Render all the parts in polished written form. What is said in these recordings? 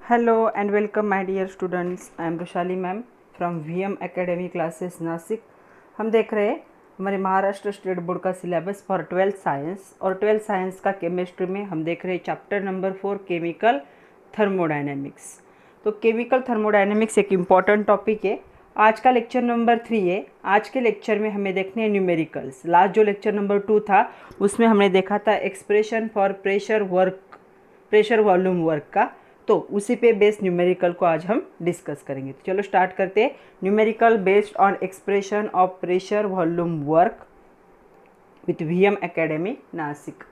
Hello and welcome my dear students. I am Rushali ma'am from VM Academy classes Nashik. हम देख रहे हैं हमारे महाराष्ट्र स्टेट बोर्ड का सिलेबस फॉर 12th साइंस और 12th साइंस का केमिस्ट्री में हम देख रहे हैं चैप्टर नंबर 4 केमिकल थर्मोडायनेमिक्स। तो केमिकल थर्मोडायनेमिक्स एक इम्पॉर्टेंट टॉपिक है। आज का लेक्चर नंबर 3 है। आज के लेक्चर में हमें देखने हैं न्यूमेरिकल्स। लास्ट जो लेक्चर नंबर 2 था उसमें हमने देखा था expression for pressure volume work का, तो उसी पे बेस्ड न्यूमेरिकल को आज हम डिस्कस करेंगे। तो चलो स्टार्ट करते हैं। Numerical based on expression of pressure volume work with VM academy Nashik.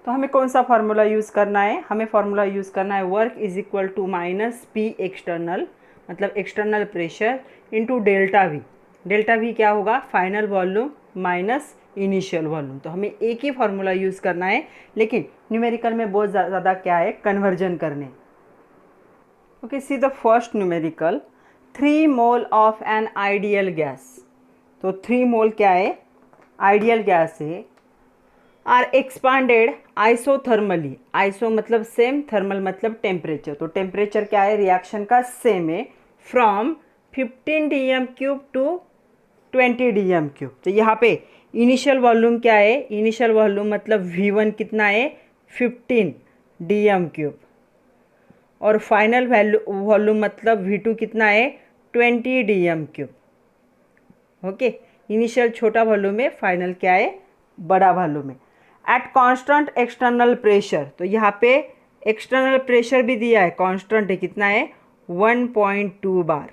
तो हमें कौन सा फार्मूला यूज़ करना है? हमें फार्मूला यूज़ करना है work is equal to minus P external, मतलब external pressure into delta V. Delta V क्या होगा? Final volume minus initial volume. तो हमें एक ही फार्मूला यूज़ करना है, लेकिन न्यूमेरिकल में बहुत ज़्यादा क्या है, कन्वर्जन करने। Okay, see the first numerical 3 mole of an ideal gas. तो 3 मोल क्या है? आइडियल गैस है। Are expanded isothermally. आइसो मतलब सेम, थर्मल मतलब टेम्परेचर। तो टेम्परेचर क्या है रिएक्शन का? सेम है। From 15 dm³ to 20 dm³। तो यहाँ पे इनिशियल वॉल्यूम क्या है? इनिशियल वॉल्यूम मतलब V1 कितना है? 15 dm³। और फाइनल वॉल्यूम मतलब V2 कितना है? 20 dm³। ओके, इनिशियल छोटा वॉल्यूम है, फाइनल क्या है? बड़ा वॉल्यूम है। Eight constant external pressure. तो यहाँ पे एक्सटर्नल प्रेशर भी दिया है, कांस्टेंट है, कितना है? 1.2 बार।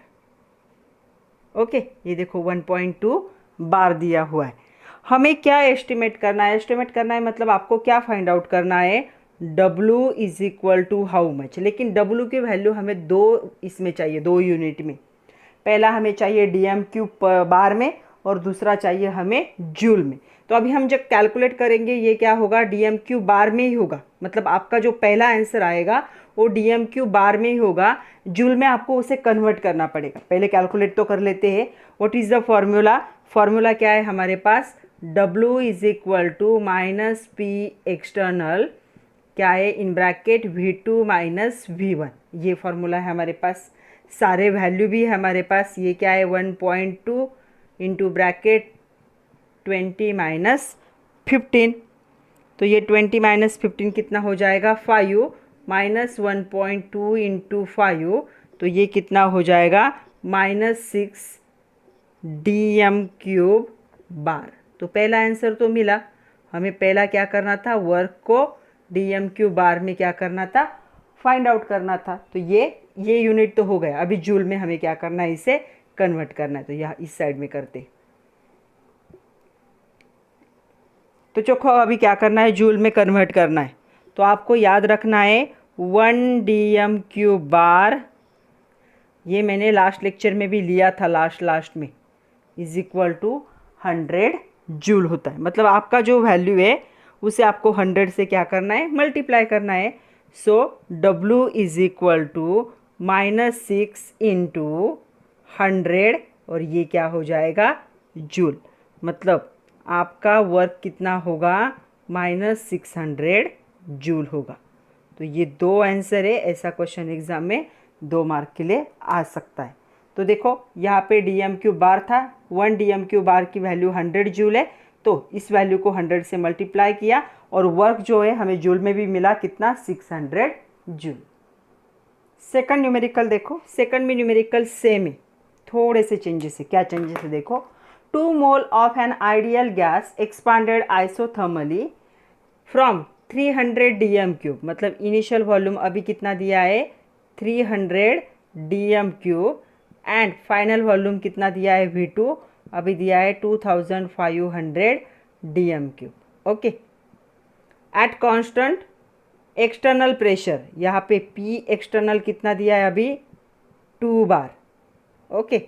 ओके, ये देखो 1.2 बार दिया हुआ है। हमें क्या एस्टिमेट करना है? एस्टिमेट करना है मतलब आपको क्या फाइंड आउट करना है? W is equal to how much. लेकिन W की वैल्यू हमें दो इसमें चाहिए, 2 यूनिट में। पहला हमें चाहिए dm³ बार में और दूसरा चाहिए हमें जूल में। तो अभी हम जब कैलकुलेट करेंगे ये क्या होगा? dm³ बार में ही होगा। मतलब आपका जो पहला आंसर आएगा वो dm³ बार में ही होगा। जूल में आपको उसे कन्वर्ट करना पड़ेगा। पहले कैलकुलेट तो कर लेते हैं। What is the formula? Formula क्या है हमारे पास? W is equal to minus P external, क्या है in bracket V2 minus V1। ये फॉर्मूला है हमारे पास। सारे वैल्यू भी है हमारे पास। ये क्या है? 1.2 इंटू ब्रैकेट 20 माइनस 15। तो ये 20 माइनस 15 कितना हो जाएगा? 5 माइनस 1.2 इंटू 5, तो ये कितना हो जाएगा? -6 dm³ बार। तो पहला आंसर तो मिला। हमें पहला क्या करना था? वर्क को dm³ बार में क्या करना था? फाइंड आउट करना था। तो ये यूनिट तो हो गया। अभी जूल में हमें क्या करना है? इसे कन्वर्ट करना है। तो यहाँ इस साइड में करते। तो चोखो अभी क्या करना है? जूल में कन्वर्ट करना है। तो आपको याद रखना है 1 dm³ बार, ये मैंने लास्ट लेक्चर में भी लिया था, लास्ट में, इज इक्वल टू 100 जूल होता है। मतलब आपका जो वैल्यू है उसे आपको 100 से क्या करना है? मल्टीप्लाई करना है। So W is equal to -6 into 100, और ये क्या हो जाएगा? जूल। मतलब आपका वर्क कितना होगा? -600 जूल होगा। तो ये 2 आंसर है। ऐसा क्वेश्चन एग्जाम में 2 मार्क के लिए आ सकता है। तो देखो यहाँ पे dm³ बार था, 1 dm³ बार की वैल्यू 100 जूल है। तो इस वैल्यू को 100 से मल्टीप्लाई किया और वर्क जो है हमें जूल में भी मिला, कितना? 600 जूल। सेकंड न्यूमेरिकल देखो। सेकंड में न्यूमेरिकल सेम है, थोड़े से चेंजेस है। क्या चेंजेस है देखो। 2 मोल of an ideal gas expanded isothermally from 300 dm³। मतलब इनिशियल वॉल्यूम अभी कितना दिया है? 300 dm³। एंड फाइनल वॉल्यूम कितना दिया है? V2 अभी दिया है 2500 dm³। Okay, at constant external pressure, यहाँ पे P एक्सटर्नल कितना दिया है? अभी 2 bar. Okay,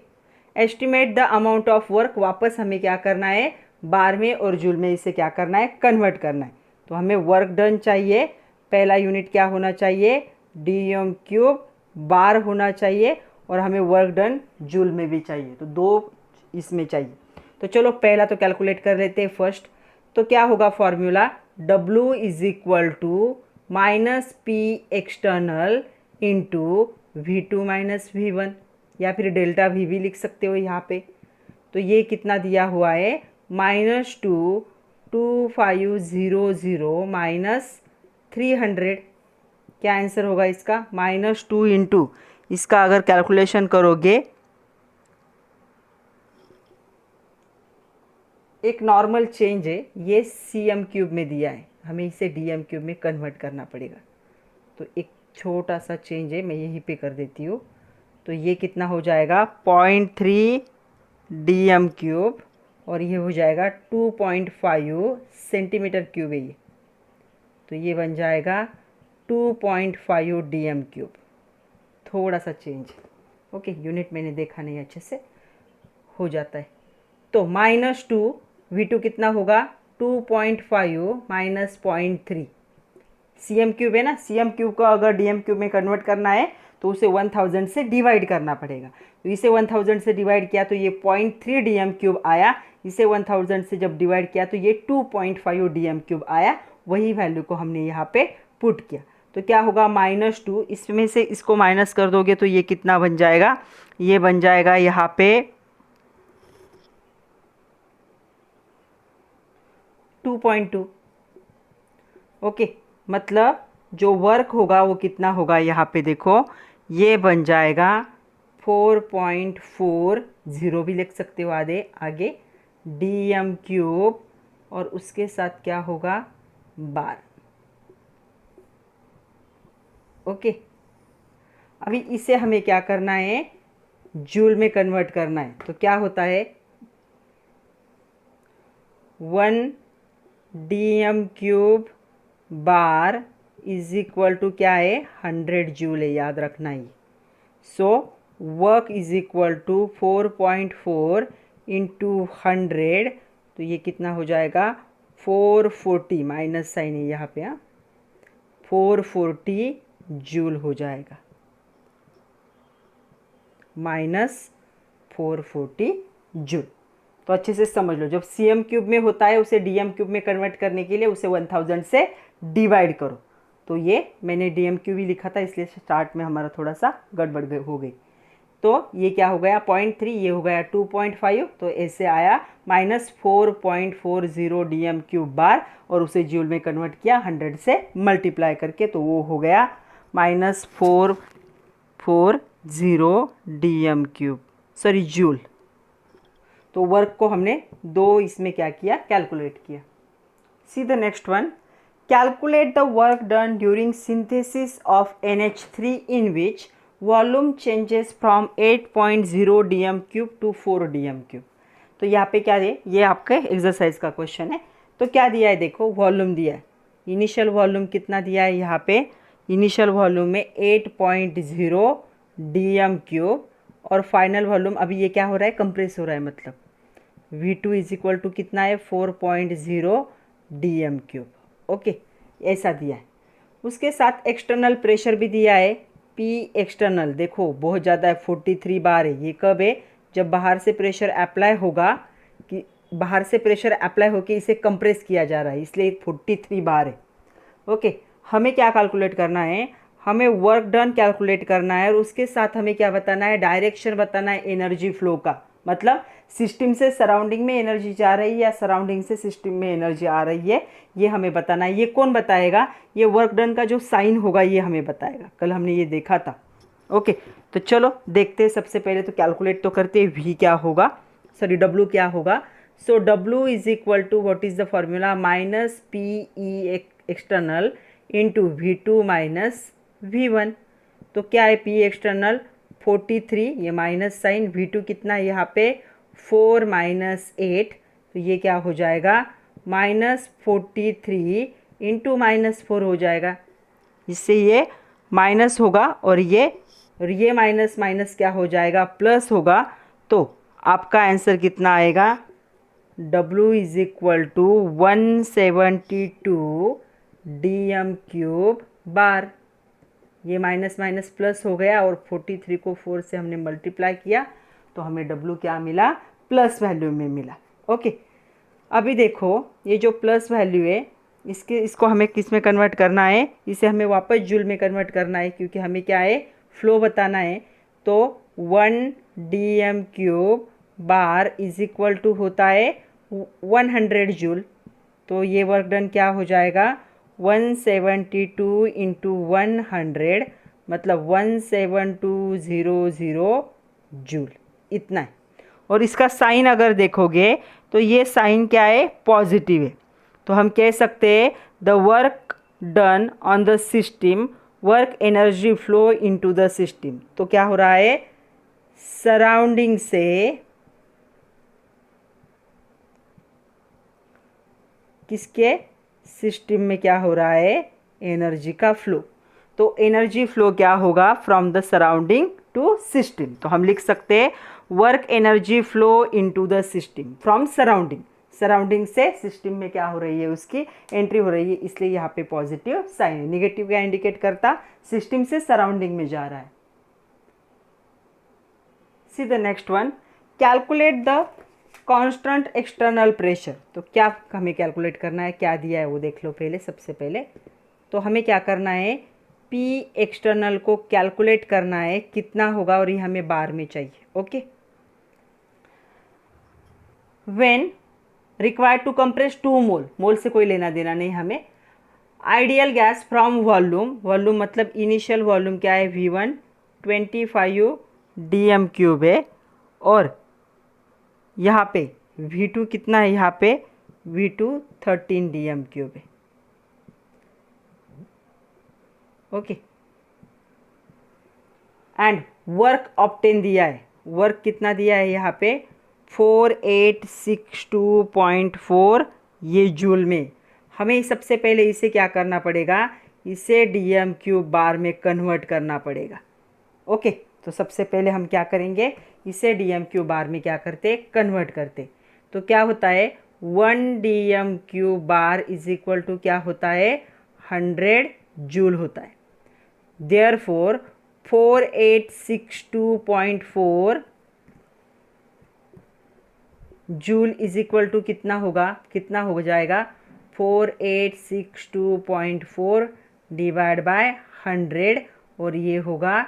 estimate the amount of work. वापस हमें क्या करना है? बार में और जूल में इसे क्या करना है? कन्वर्ट करना है। तो हमें वर्क डन चाहिए। पहला यूनिट क्या होना चाहिए? dm³ बार होना चाहिए, और हमें वर्क डन जूल में भी चाहिए। तो 2 इसमें चाहिए। तो चलो पहला तो कैलकुलेट कर लेते हैं फर्स्ट। तो क्या होगा formula? W is equal to -P external into V2 minus V1, या फिर डेल्टा V भी लिख सकते हो यहाँ पे। तो ये कितना दिया हुआ है, -2 2500 माइनस 300। क्या आंसर होगा इसका, -2 इंटू, इसका अगर कैलकुलेशन करोगे, एक नॉर्मल चेंज है, ये cm³ में दिया है, हमें इसे dm³ में कन्वर्ट करना पड़ेगा। तो एक छोटा सा चेंज है, मैं यहीं पे कर देती हूँ। तो ये कितना हो जाएगा, 0.3 dm³, और ये हो जाएगा 2.5 सेंटीमीटर क्यूब है ये। तो ये बन जाएगा 2.5 dm³। थोड़ा सा चेंज, ओके, यूनिट मैंने देखा नहीं अच्छे से, हो जाता है। तो -2, V2 कितना होगा, 2.5 माइनस 0.3, cm³ है ना, cm³ को अगर dm³ में कन्वर्ट करना है तो उसे 1000 से डिवाइड करना पड़ेगा। तो इसे 1000 से डिवाइड किया तो ये 0.3 dm³ आया, इसे 1000 से जब डिवाइड किया तो ये 2.5 dm³ आया। वही वैल्यू को हमने यहाँ पे पुट किया। तो क्या होगा, -2, इसमें से इसको माइनस कर दोगे तो ये कितना बन जाएगा, ये बन जाएगा यहाँ पे 2.2। ओके, मतलब जो वर्क होगा वो कितना होगा, यहाँ पे देखो, ये बन जाएगा 4.40 भी लिख सकते हो आगे dm³, और उसके साथ क्या होगा, बार। ओके, अभी इसे हमें क्या करना है, जूल में कन्वर्ट करना है। तो क्या होता है, 1 dm³ bar is equal to क्या है, 100 जूल है, याद रखना ही। So work is equal to 4.4 into 100, तो ये कितना हो जाएगा, 440, माइनस साइन है यहाँ पे, 440 जूल हो जाएगा, -440 जूल। तो अच्छे से समझ लो, जब cm³ में होता है उसे dm³ में कन्वर्ट करने के लिए उसे 1000 से डिवाइड करो। तो ये मैंने dm³ ही लिखा था, इसलिए स्टार्ट में हमारा थोड़ा सा गड़बड़ हो गई। तो ये क्या हो गया, 0.3, ये हो गया 2.5, तो ऐसे आया -4.40 dm³ बार, और उसे जूल में कन्वर्ट किया 100 से मल्टीप्लाई करके, तो वो हो गया -440 dm³, सॉरी जूल। तो वर्क को हमने दो इसमें क्या किया, कैलकुलेट किया। See the next one, calculate the work done during synthesis of NH3 in which volume changes from 8.0 dm³ to 4 dm³। तो यहाँ पे क्या है, ये आपके एक्सरसाइज का क्वेश्चन है। तो क्या दिया है, देखो वॉल्यूम दिया है, इनिशियल वॉल्यूम कितना दिया है, यहाँ पे इनिशियल वॉल्यूम में 8.0 dm³, और फाइनल वॉल्यूम अभी ये क्या हो रहा है, कंप्रेस हो रहा है, मतलब V2 इज इक्वल टू कितना है, 4.0 dm³। ओके, ऐसा दिया है। उसके साथ एक्सटर्नल प्रेशर भी दिया है, P एक्सटर्नल, देखो बहुत ज़्यादा है, 43 बार है। ये कब है, जब बाहर से प्रेशर अप्लाई होगा, कि बाहर से प्रेशर अप्लाई होकर इसे कंप्रेस किया जा रहा है, इसलिए 43 बार है। ओके, हमें क्या कैलकुलेट करना है, हमें वर्क डन कैलकुलेट करना है, और उसके साथ हमें क्या बताना है, डायरेक्शन बताना है एनर्जी फ्लो का। मतलब सिस्टम से सराउंडिंग में एनर्जी जा रही है या सराउंडिंग से सिस्टम में एनर्जी आ रही है, ये हमें बताना है। ये कौन बताएगा, ये वर्क डन का जो साइन होगा ये हमें बताएगा, कल हमने ये देखा था। ओके, तो चलो देखते हैं। सबसे पहले तो कैलकुलेट तो करते हैं, V क्या होगा, सॉरी W क्या होगा। So W is equal to, what is the formula, -PE external into V2 minus V1। तो क्या है, P एक्सटर्नल 43, ये माइनस साइन, V2 कितना है यहाँ पे 4 माइनस 8, तो ये क्या हो जाएगा, -43 इंटू -4 हो जाएगा। इससे ये माइनस होगा, और ये माइनस माइनस क्या हो जाएगा, प्लस होगा। तो आपका आंसर कितना आएगा, W is equal to 172 dm³ bar. ये माइनस माइनस प्लस हो गया, और 43 को 4 से हमने मल्टीप्लाई किया, तो हमें W क्या मिला, प्लस वैल्यू में मिला। ओके, अभी देखो ये जो प्लस वैल्यू है इसको हमें किस में कन्वर्ट करना है, इसे हमें वापस जूल में कन्वर्ट करना है, क्योंकि हमें क्या है, फ्लो बताना है। तो 1 dm³ bar is equal to होता है 100 जूल। तो ये वर्क डन क्या हो जाएगा, 172 इंटू 100 मतलब 17200 जूल, इतना है। और इसका साइन अगर देखोगे तो ये साइन क्या है, पॉजिटिव है। तो हम कह सकते हैं the work done on the system, work energy flow into the system. तो क्या हो रहा है, सराउंडिंग से किसके सिस्टम में क्या हो रहा है, एनर्जी का फ्लो। तो एनर्जी फ्लो क्या होगा, from the surrounding to system. तो हम लिख सकते हैं work energy flow into the system from surrounding. Surrounding से सिस्टम में क्या हो रही है, उसकी एंट्री हो रही है, इसलिए यहाँ पे पॉजिटिव साइन है। निगेटिव क्या इंडिकेट करता, सिस्टम से सराउंडिंग में जा रहा है। सी the next one, calculate the constant external pressure. तो क्या हमें कैलकुलेट करना है, क्या दिया है वो देख लो पहले। सबसे पहले तो हमें क्या करना है, पी एक्सटर्नल को कैलकुलेट करना है कितना होगा, और ये हमें बार में चाहिए। Okay, when required to compress 2 mole, mole से कोई लेना देना नहीं हमें, ideal gas from volume, volume मतलब इनिशियल वॉल्यूम क्या है, V1 25 dm³ है, और यहाँ पे V2 कितना है, यहाँ पे V2 13 dm³ है। ओके, एंड वर्क ऑब्टेन दिया है, वर्क कितना दिया है यहाँ पे 4862.4 ये जूल में। हमें सबसे पहले इसे क्या करना पड़ेगा, इसे dm³ बार में कन्वर्ट करना पड़ेगा। ओके, तो सबसे पहले हम क्या करेंगे, इसे dm³ बार में क्या करते, कन्वर्ट करते। तो क्या होता है, 1 dm³ bar is equal to क्या होता है, 100 जूल होता है। Therefore 4862.4 joule is equal to कितना होगा, कितना हो जाएगा, 4862.4 डिवाइड बाय 100, और ये होगा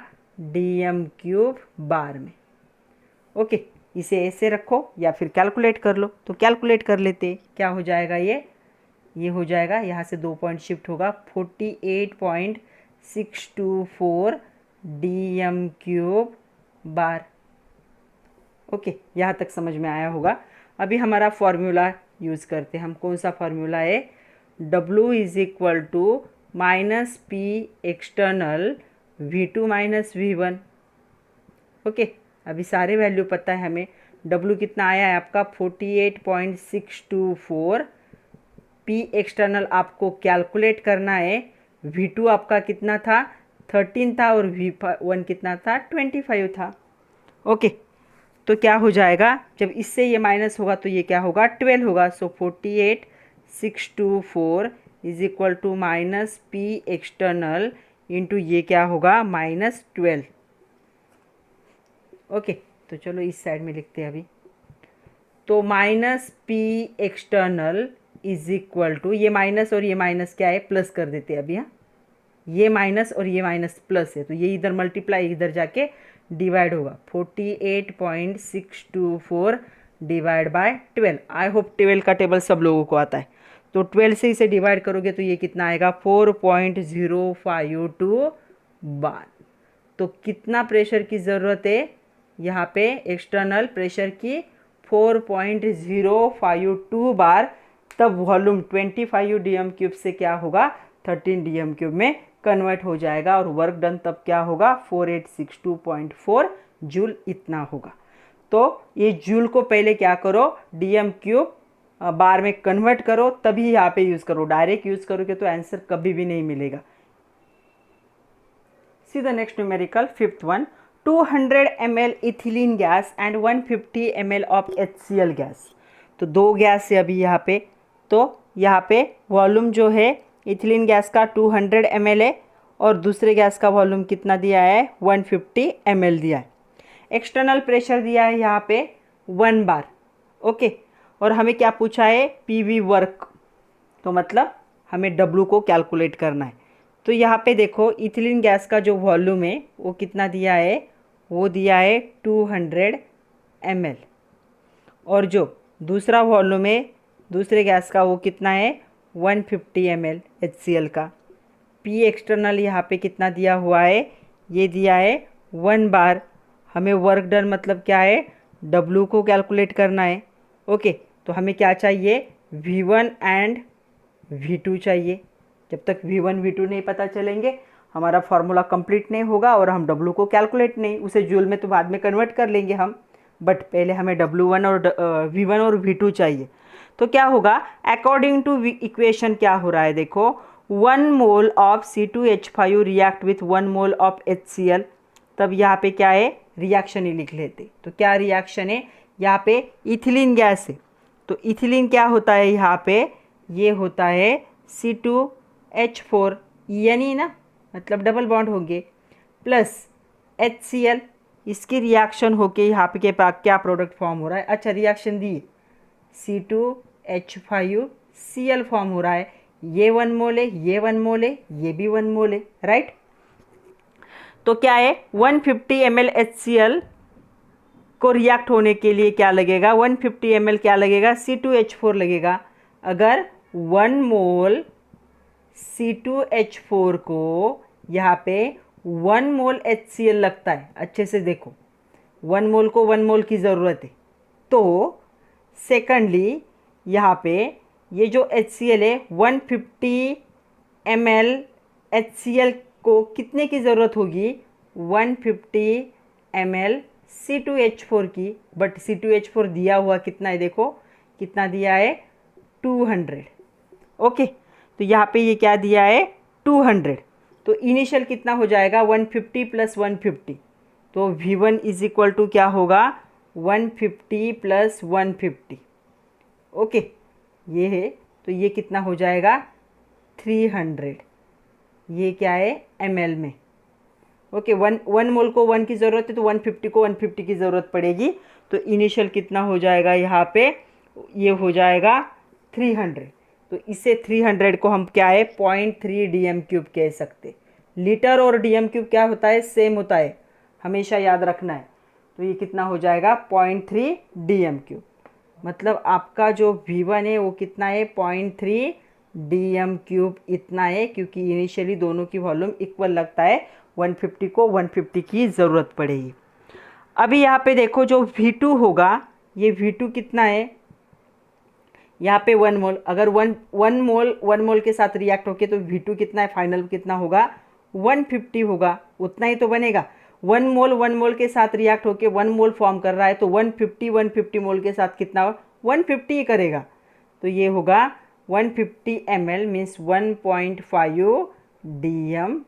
dm³ बार में। ओके, इसे ऐसे रखो या फिर कैलकुलेट कर लो। तो कैलकुलेट कर लेते, क्या हो जाएगा, ये हो जाएगा, यहाँ से 2 पॉइंट शिफ्ट होगा, 48.624 dm³ बार। ओके, यहाँ तक समझ में आया होगा। अभी हमारा फॉर्मूला यूज़ करते हैं हम। कौन सा फॉर्मूला है, W is equal to minus P external V2 minus V1। Okay, अभी सारे वैल्यू पता है हमें। W कितना आया है आपका 48.624, P एक्सटर्नल आपको कैलकुलेट करना है। V2 आपका कितना था, 13 था, और V1 कितना था, 25 था। ओके, तो क्या हो जाएगा, जब इससे ये माइनस होगा तो ये क्या होगा, 12 होगा। So 48.624 is equal to minus P external into ये क्या होगा, -12। ओके, तो चलो इस साइड में लिखते हैं अभी। तो minus P external is equal to, ये माइनस और ये माइनस क्या है, प्लस कर देते हैं अभी। हाँ, ये माइनस और ये माइनस प्लस है, तो ये इधर मल्टीप्लाई, इधर जाके डिवाइड होगा। 48.624 डिवाइड बाय 12। आई होप 12 का टेबल सब लोगों को आता है। तो 12 से इसे डिवाइड करोगे तो ये कितना आएगा, 4.052 बार। तो कितना प्रेशर की ज़रूरत है यहाँ पे, एक्सटर्नल प्रेशर की 4.052 बार। तब वॉल्यूम 25 dm³ से क्या होगा, 13 dm³ में कन्वर्ट हो जाएगा, और वर्क डन तब क्या होगा, 4862.4 जूल इतना होगा। तो ये जूल को पहले क्या करो, dm³ बार में कन्वर्ट करो, तभी यहाँ पे यूज़ करो। डायरेक्ट यूज़ करोगे तो आंसर कभी भी नहीं मिलेगा। सी the next numerical, 5th one, 200 ml ethylene gas and 150 ml of HCl gas. तो दो गैस है अभी यहाँ पे। तो यहाँ पे वॉल्यूम जो है इथिलीन गैस का 200 ml है, और दूसरे गैस का वॉल्यूम कितना दिया है, 150 ml दिया है। एक्सटर्नल प्रेशर दिया है यहाँ पे 1 बार। ओके, और हमें क्या पूछा है, PV वर्क। तो मतलब हमें W को कैलकुलेट करना है। तो यहाँ पे देखो इथिलीन गैस का जो वॉल्यूम है वो कितना दिया है, वो दिया है 200 ml। और जो दूसरा वॉल्यूम है दूसरे गैस का वो कितना है, 150 ml HCl का। P एक्सटर्नल यहाँ पे कितना दिया हुआ है, ये दिया है 1 बार। हमें वर्क डन मतलब क्या है, W को कैलकुलेट करना है। ओके, तो हमें क्या चाहिए, V1 एंड V2 चाहिए। जब तक V1 V2 नहीं पता चलेंगे हमारा फॉर्मूला कंप्लीट नहीं होगा और हम W को कैलकुलेट नहीं, उसे जूल में तो बाद में कन्वर्ट कर लेंगे हम, बट पहले हमें W1 और V1 और V2 चाहिए। तो क्या होगा, अकॉर्डिंग टू इक्वेशन क्या हो रहा है, देखो 1 mole of C2H5 react with 1 mole of HCl। तब यहाँ पे क्या है, रिएक्शन ही लिख लेते। तो क्या रिएक्शन है, यहाँ पे इथिलीन गैस है, तो इथिलीन क्या होता है यहाँ पे, ये होता है C2H4 यानी ना, मतलब डबल बॉन्ड होंगे, प्लस HCl। इसकी रिएक्शन होके यहाँ पे के पास क्या प्रोडक्ट फॉर्म हो रहा है, अच्छा रिएक्शन दी C2H5Cl फॉर्म हो रहा है। ये 1 मोल है, ये 1 मोल है, ये भी 1 मोल है, राइट। तो क्या है, 150 ml HCl को रिएक्ट होने के लिए क्या लगेगा, 150 ml क्या लगेगा, C2H4 लगेगा। अगर 1 मोल C2H4 को यहाँ पे 1 मोल HCl लगता है, अच्छे से देखो 1 मोल को 1 मोल की ज़रूरत है। तो सेकंडली यहाँ पे ये जो HCl है 150 ml HCl को कितने की ज़रूरत होगी, 150 ml C2H4 की, बट C2H4 दिया हुआ कितना है, देखो कितना दिया है, 200। ओके, तो यहाँ पे ये क्या दिया है, 200। तो इनिशियल कितना हो जाएगा, 150 प्लस 150। तो V1 इज इक्वल टू क्या होगा, 150 प्लस 150। ओके, ये है, तो ये कितना हो जाएगा, 300। ये क्या है, ml में। ओके, 1 मोल को 1 की ज़रूरत है तो 150 को 150 की ज़रूरत पड़ेगी। तो इनिशियल कितना हो जाएगा यहाँ पे, ये हो जाएगा 300। तो इसे 300 को हम क्या है, 0.3 DM³ कह सकते। लीटर और DM³ क्या होता है, सेम होता है, हमेशा याद रखना है। तो ये कितना हो जाएगा, 0.3 DM³। मतलब आपका जो V1 है वो कितना है, 0.3 DM³ इतना है, क्योंकि इनिशियली दोनों की वॉल्यूम इक्वल लगता है, 150 को 150 की ज़रूरत पड़ेगी। अभी यहाँ पे देखो जो V2 होगा, ये V2 कितना है, यहाँ पे 1 मोल, अगर 1 मोल के साथ रिएक्ट होके तो V2 कितना है, फाइनल कितना होगा, 150 होगा, उतना ही तो बनेगा। 1 मोल के साथ रिएक्ट होके 1 मोल फॉर्म कर रहा है, तो 150 मोल के साथ कितना, 150 ही करेगा। तो ये होगा 150 ml मीन्स 1.5 DM³।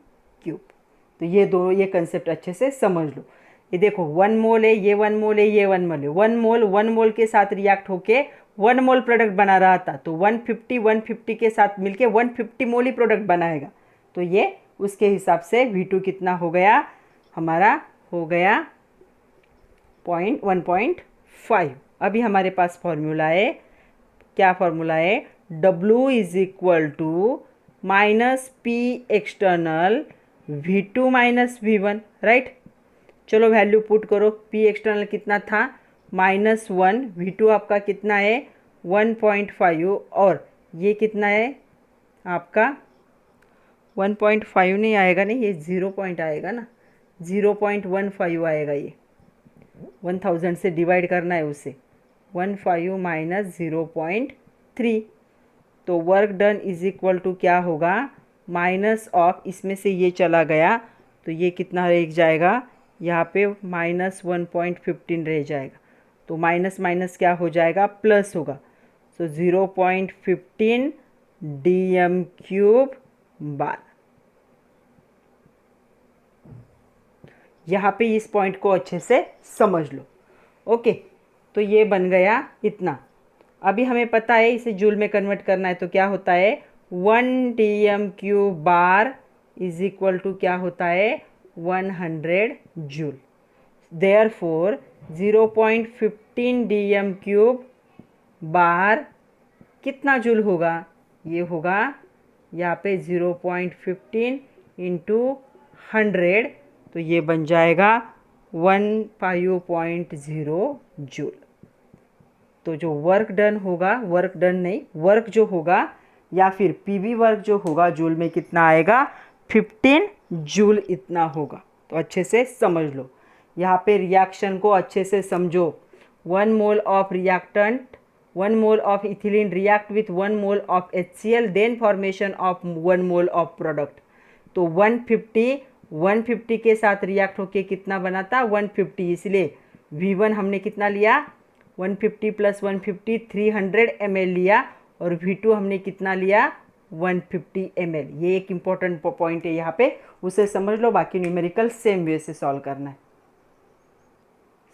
तो ये दो, ये कंसेप्ट अच्छे से समझ लो। ये देखो 1 मोल है, ये 1 मोल है, ये 1 मोल है, 1 मोल के साथ रिएक्ट होके 1 मोल प्रोडक्ट बना रहा था, तो 150 के साथ मिलके 150 मोल ही प्रोडक्ट बनाएगा। तो ये उसके हिसाब से V2 कितना हो गया, हमारा हो गया 1.5। अभी हमारे पास फॉर्मूला है, क्या फॉर्मूला है, W is equal to minus P external V2 minus V1, right. चलो वैल्यू पुट करो, P एक्सटर्नल कितना था, -1, V2 आपका कितना है, 1.5, और ये कितना है आपका 1.5 नहीं आएगा, नहीं ये 0 पॉइंट आएगा ना, 0.15 आएगा। ये 1000 से डिवाइड करना है उसे, 15 माइनस 0.3। तो work done is equal to क्या होगा, माइनस ऑफ, इसमें से ये चला गया तो ये कितना रह जाएगा, यहाँ पे -1.15 रह जाएगा। तो माइनस माइनस क्या हो जाएगा, प्लस होगा। सो 0.15 DM³ बार। यहाँ पे इस पॉइंट को अच्छे से समझ लो। ओके, तो ये बन गया इतना। अभी हमें पता है इसे जूल में कन्वर्ट करना है, तो क्या होता है, 1 DM³ bar is equal to क्या होता है, 100 जूल। देयरफॉर 0.15 DM³ बार कितना जूल होगा, ये होगा यहाँ पे 0.15 इंटू 100, तो ये बन जाएगा 15.0 जूल। तो जो वर्क डन होगा, वर्क डन नहीं, वर्क जो होगा या फिर पीवी वर्क जो होगा जूल में कितना आएगा, 15 जूल इतना होगा। तो अच्छे से समझ लो, यहाँ पे रिएक्शन को अच्छे से समझो। 1 mole of reactant, 1 mole of ethylene react with 1 mole of HCl, then formation of 1 mole of product. तो 150 के साथ रिएक्ट होके कितना बनाता, 150, इसलिए V1 हमने कितना लिया, 150 प्लस 150 300 ml लिया, और V2 हमने कितना लिया, 150 ml। ये एक इम्पॉर्टेंट पॉइंट है यहाँ पे, उसे समझ लो। बाकी न्यूमेरिकल सेम वे से सॉल्व करना है।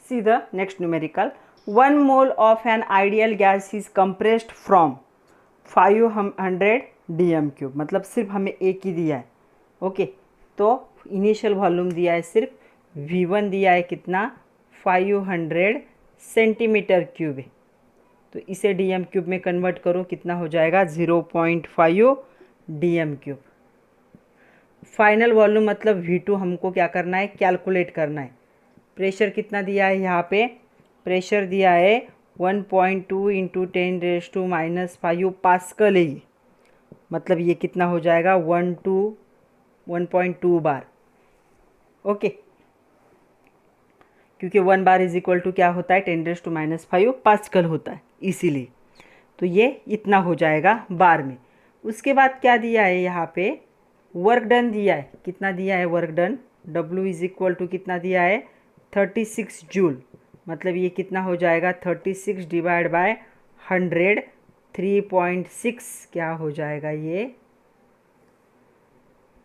सी the next numerical. 1 mole of an ideal gas is compressed from 500 dm³, मतलब सिर्फ हमें एक ही दिया है। ओके, तो इनिशियल वॉल्यूम दिया है सिर्फ, V1 दिया है कितना, 500 सेंटीमीटर क्यूब है। तो इसे dm³ में कन्वर्ट करो, कितना हो जाएगा, 0.5 dm³। फाइनल वॉल्यूम मतलब V2 हमको क्या करना है, कैलकुलेट करना है। प्रेशर कितना दिया है यहाँ पे, प्रेशर दिया है 1.2 इंटू 10⁻⁻5 पास्कल है ये, मतलब ये कितना हो जाएगा, 1.2 बार। ओके, क्योंकि 1 बार इज इक्वल टू क्या होता है, 10⁻⁵ पास्कल होता है, इसीलिए तो ये इतना हो जाएगा बार में। उसके बाद क्या दिया है यहाँ पे, वर्क डन दिया है, कितना दिया है work done, W is equal to कितना दिया है, 36 जूल, मतलब ये कितना हो जाएगा, 36 डिवाइड बाय 100, 3.6 क्या हो जाएगा ये,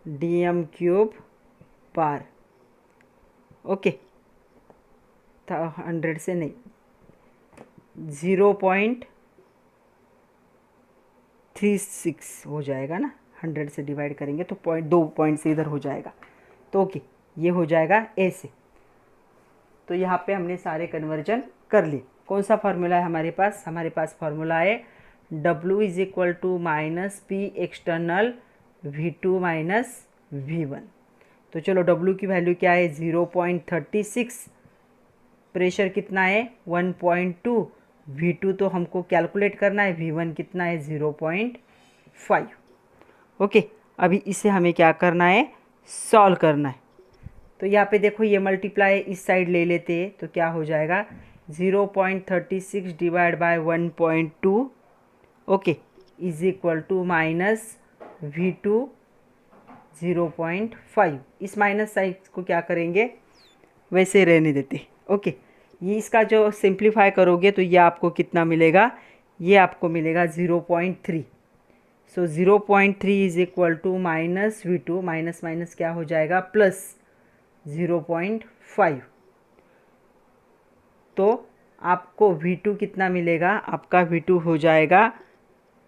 dm³ बार। ओके, 100 से नहीं, 0.36 हो जाएगा ना, 100 से डिवाइड करेंगे तो 2 पॉइंट से इधर हो जाएगा। तो ओके, ये हो जाएगा ऐसे। तो यहाँ पे हमने सारे कन्वर्जन कर लिए। कौन सा फार्मूला है हमारे पास, हमारे पास फार्मूला है W is equal to -P external V2 minus V1। तो चलो W की वैल्यू क्या है, 0.36, प्रेशर कितना है 1.2, V2 तो हमको कैलकुलेट करना है, V1 कितना है 0.5। ओके, अभी इसे हमें क्या करना है, सॉल्व करना है। तो यहाँ पे देखो ये मल्टीप्लाई इस साइड ले लेते हैं तो क्या हो जाएगा, 0.36 divide by 1.2, okay, is equal to minus V2 0.5। इस माइनस साइड को क्या करेंगे, वैसे रहने देते। ओके, ये इसका जो सिंप्लीफाई करोगे तो ये आपको कितना मिलेगा, ये आपको मिलेगा 0.3। So 0.3 is equal to minus V2, minus minus क्या हो जाएगा, प्लस 0.5। तो आपको V2 कितना मिलेगा, आपका V2 हो जाएगा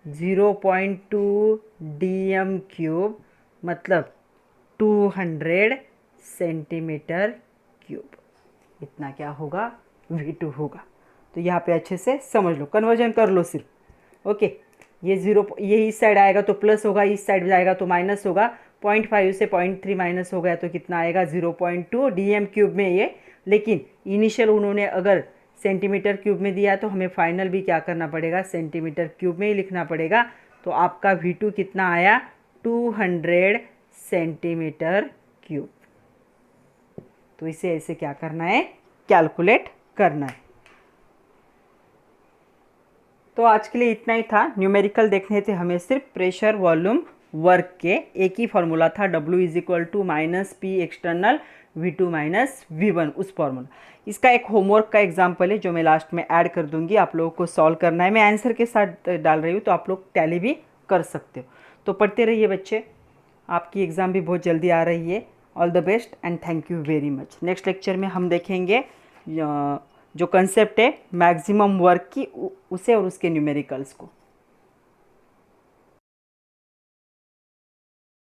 0.2 dm³, मतलब 200 सेंटीमीटर क्यूब, इतना क्या होगा, V2 होगा। तो यहाँ पे अच्छे से समझ लो, कन्वर्जन कर लो सिर्फ। ओके, ये इस साइड आएगा तो प्लस होगा, इस साइड जाएगा तो माइनस होगा। 0.5 से 0.3 माइनस हो गया तो कितना आएगा, 0.2 dm³ में ये। लेकिन इनिशियल उन्होंने अगर सेंटीमीटर क्यूब में दिया तो हमें फाइनल भी क्या करना पड़ेगा, सेंटीमीटर क्यूब में ही लिखना पड़ेगा। तो आपका V2 कितना आया, 200 सेंटीमीटर क्यूब। तो इसे ऐसे क्या करना है, कैलकुलेट करना है। तो आज के लिए इतना ही था। न्यूमेरिकल देखने थे हमें सिर्फ प्रेशर, वॉल्यूम, वर्क के। एक ही फार्मूला था, W is equal to -P external V2 minus V1, उस फार्मूला। इसका एक होमवर्क का एग्जाम्पल है जो मैं लास्ट में ऐड कर दूंगी, आप लोगों को सॉल्व करना है। मैं आंसर के साथ डाल रही हूँ तो आप लोग टैली भी कर सकते हो। तो पढ़ते रहिए बच्चे, आपकी एग्ज़ाम भी बहुत जल्दी आ रही है। All the best and thank you very much. Next lecture में हम देखेंगे जो कंसेप्ट है मैक्सिमम वर्क की, उसे और उसके न्यूमेरिकल्स को।